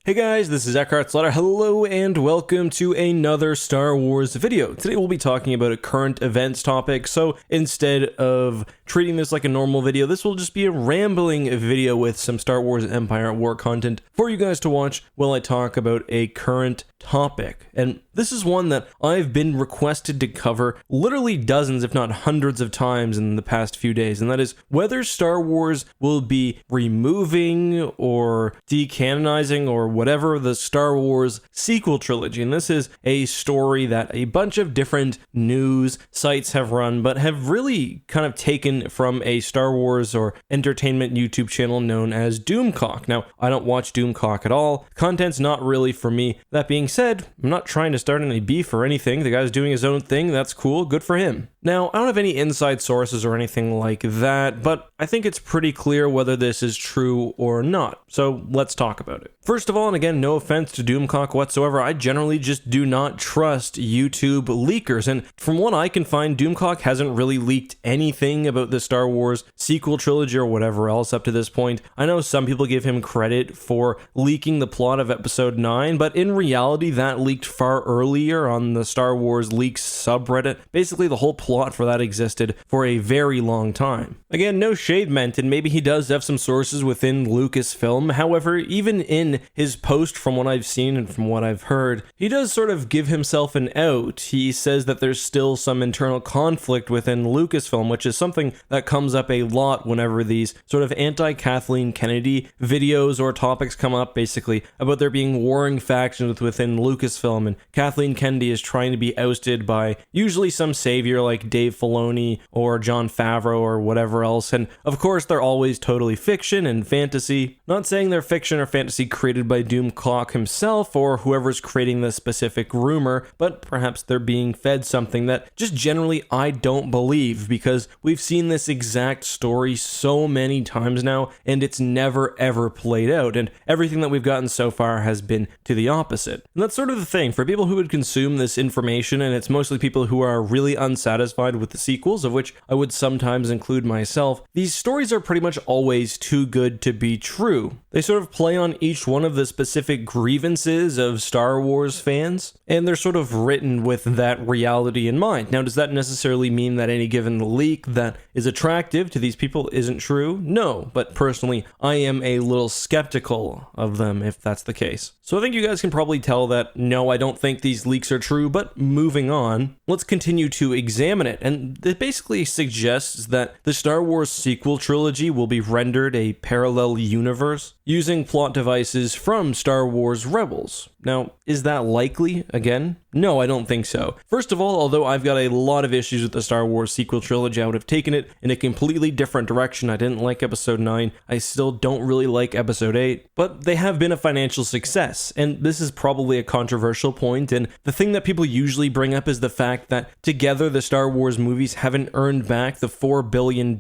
Hey guys, this is Eckhart's Letter. Hello and welcome to another Star Wars video. Today we'll be talking about a current events topic, so instead of treating this like a normal video, this will just be a rambling video with some Star Wars Empire at War content for you guys to watch while I talk about a current topic. And this is one that I've been requested to cover literally dozens, if not hundreds of times in the past few days, and that is whether Star Wars will be removing or decanonizing or whatever the Star Wars sequel trilogy. And this is a story that a bunch of different news sites have run, but have really kind of taken from a Star Wars or entertainment YouTube channel known as Doomcock. Now, I don't watch Doomcock at all. Content's not really for me. That being said, I'm not trying to start any beef or anything. The guy's doing his own thing. That's cool. Good for him. Now, I don't have any inside sources or anything like that, but I think it's pretty clear whether this is true or not. So let's talk about it. First of all, and again, no offense to Doomcock whatsoever, I generally just do not trust YouTube leakers. And from what I can find, Doomcock hasn't really leaked anything about the Star Wars sequel trilogy or whatever else up to this point. I know some people give him credit for leaking the plot of Episode 9, but in reality, that leaked far earlier on the Star Wars Leaks subreddit. Basically, the whole plot for that existed for a very long time. Again, no shade meant, and maybe he does have some sources within Lucasfilm. However, even in his post, from what I've seen and from what I've heard, he does sort of give himself an out. He says that there's still some internal conflict within Lucasfilm, which is something that comes up a lot whenever these sort of anti-Kathleen Kennedy videos or topics come up, basically about there being warring factions within Lucasfilm, and Kathleen Kennedy is trying to be ousted by usually some savior like Dave Filoni or Jon Favreau or whatever else. And of course, they're always totally fiction and fantasy. Not saying they're fiction or fantasy created by Doomcock himself or whoever's creating the specific rumor, but perhaps they're being fed something that just generally I don't believe, because we've seen this exact story so many times now and it's never ever played out, and everything that we've gotten so far has been to the opposite. And that's sort of the thing for people who would consume this information, and it's mostly people who are really unsatisfied with the sequels, of which I would sometimes include myself. These stories are pretty much always too good to be true. They sort of play on each one of the specific grievances of Star Wars fans, and they're sort of written with that reality in mind. Now, does that necessarily mean that any given leak that is attractive to these people isn't true? No, but personally, I am a little skeptical of them if that's the case. So I think you guys can probably tell that no, I don't think these leaks are true, but moving on, let's continue to examine it. And it basically suggests that the Star Wars sequel trilogy will be rendered a parallel universe using plot devices from Star Wars Rebels. Now, is that likely? Again, no, I don't think so. First of all, although I've got a lot of issues with the Star Wars sequel trilogy, I would have taken it in a completely different direction. I didn't like Episode 9. I still don't really like Episode 8, but they have been a financial success, and this is probably a controversial point, and the thing that people usually bring up is the fact that together the Star Wars movies haven't earned back the $4 billion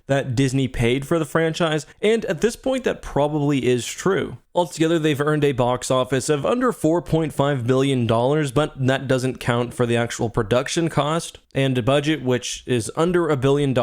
that Disney paid for the franchise, and at this point that probably is true. Altogether, they've earned a box office of under $4.5 billion, but that doesn't count for the actual production cost, and a budget which is under $1 billion,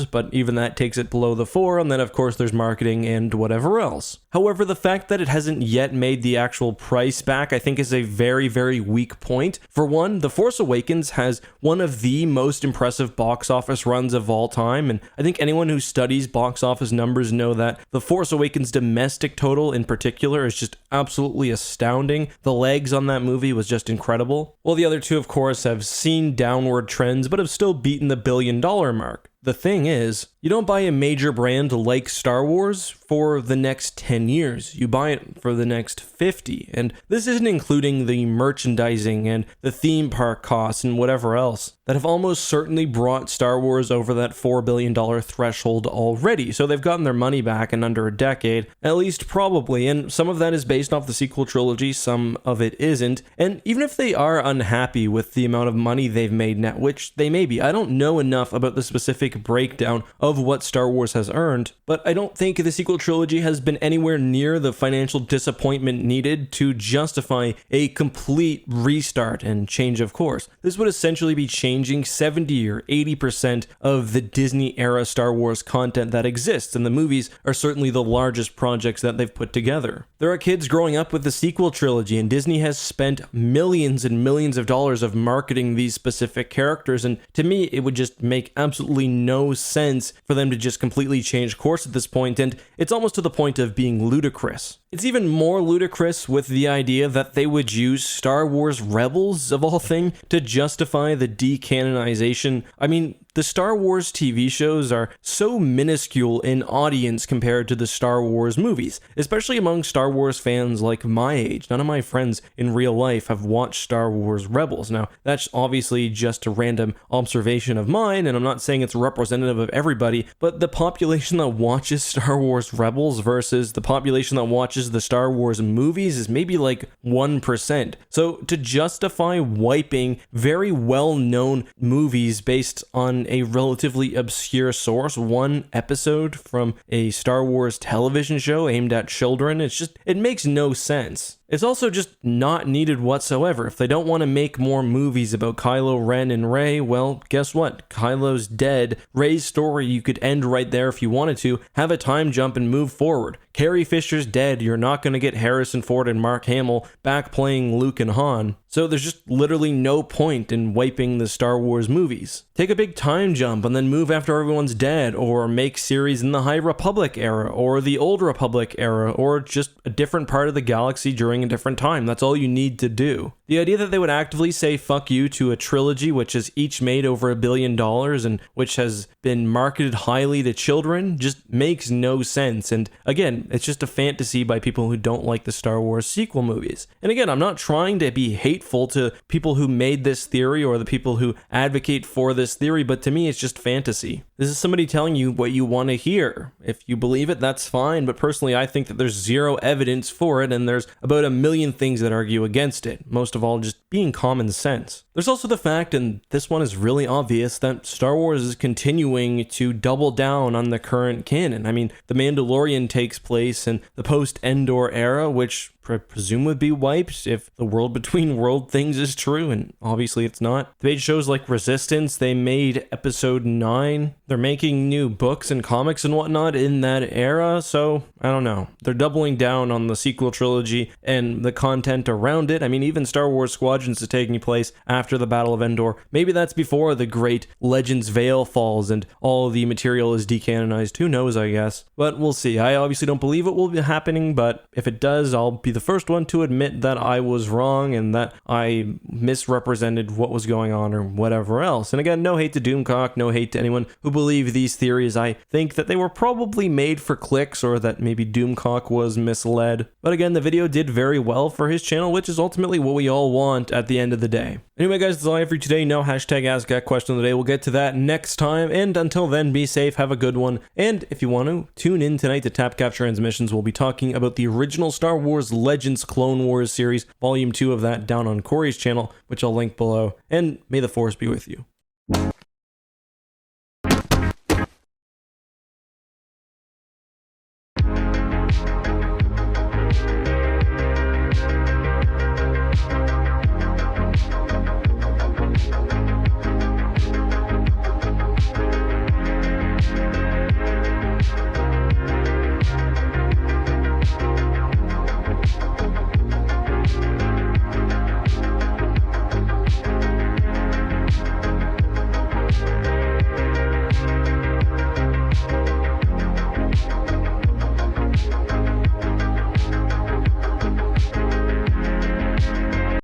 but even that takes it below the 4, and then of course there's marketing and whatever else. However, the fact that it hasn't yet made the actual price back, I think, is a very, very weak point. For one, The Force Awakens has one of the most impressive box office runs of all time, and I think anyone who studies box office numbers know that The Force Awakens domestic total in particular is just absolutely astounding. The legs on that movie was just incredible. Well, the other two, of course, have seen downward trends, but have still beaten the $1 billion mark. The thing is, you don't buy a major brand like Star Wars for the next 10 years. You buy it for the next 50. And this isn't including the merchandising and the theme park costs and whatever else that have almost certainly brought Star Wars over that $4 billion threshold already. So they've gotten their money back in under a decade, at least probably. And some of that is based off the sequel trilogy, some of it isn't. And even if they are unhappy with the amount of money they've made now, which they may be, I don't know enough about the specific breakdown of of what Star Wars has earned, but I don't think the sequel trilogy has been anywhere near the financial disappointment needed to justify a complete restart and change of course. This would essentially be changing 70 or 80% of the Disney era Star Wars content that exists, and the movies are certainly the largest projects that they've put together. There are kids growing up with the sequel trilogy, and Disney has spent millions and millions of dollars of marketing these specific characters, and to me it would just make absolutely no sense for them to just completely change course at this point, and it's almost to the point of being ludicrous. It's even more ludicrous with the idea that they would use Star Wars Rebels, of all things, to justify the decanonization. I mean, the Star Wars TV shows are so minuscule in audience compared to the Star Wars movies, especially among Star Wars fans like my age. None of my friends in real life have watched Star Wars Rebels. Now, that's obviously just a random observation of mine, and I'm not saying it's representative of everybody, but the population that watches Star Wars Rebels versus the population that watches the Star Wars movies is maybe like 1%. So to justify wiping very well-known movies based on a relatively obscure source, one episode from a Star Wars television show aimed at children, it makes no sense. It's also just not needed whatsoever. If they don't want to make more movies about Kylo Ren and Rey, well, guess what? Kylo's dead. Rey's story you could end right there if you wanted to, have a time jump and move forward. Carrie Fisher's dead. You're not going to get Harrison Ford and Mark Hamill back playing Luke and Han. So there's just literally no point in wiping the Star Wars movies. Take a big time jump and then move after everyone's dead, or make series in the High Republic era, or the Old Republic era, or just a different part of the galaxy during a different time. That's all you need to do. The idea that they would actively say fuck you to a trilogy which has each made over $1 billion and which has been marketed highly to children just makes no sense. And again, it's just a fantasy by people who don't like the Star Wars sequel movies. And again, I'm not trying to be hateful to people who made this theory or the people who advocate for this theory, but to me it's just fantasy. This is somebody telling you what you want to hear. If you believe it, that's fine, but personally I think that there's zero evidence for it, and there's about 1 million things that argue against it, most of all just being common sense. There's also the fact, and this one is really obvious, that Star Wars is continuing to double down on the current canon. I mean, The Mandalorian takes place in the post-Endor era, which I presume would be wiped if the world between world things is true, and obviously it's not. They made shows like Resistance, they made Episode 9, they're making new books and comics and whatnot in that era, so I don't know. They're doubling down on the sequel trilogy and the content around it. I mean, even Star Wars Squadrons is taking place after the Battle of Endor. Maybe that's before the great Legends Veil falls and all the material is decanonized. Who knows, I guess. But we'll see. I obviously don't believe it will be happening, but if it does, I'll be the first one to admit that I was wrong and that I misrepresented what was going on or whatever else. And again, no hate to Doomcock, no hate to anyone who believed these theories. I think that they were probably made for clicks, or that maybe Doomcock was misled. But again, the video did very well for his channel, which is ultimately what we all want at the end of the day. Anyway guys, that's all I have for you today. No hashtag #AskGatQuestion of the day. We'll get to that next time, and until then, be safe, have a good one, and if you want to, tune in tonight to TapCap Transmissions. We'll be talking about the original Star Wars Legends Clone Wars series, Volume 2 of that, down on Corey's channel, which I'll link below, and may the Force be with you.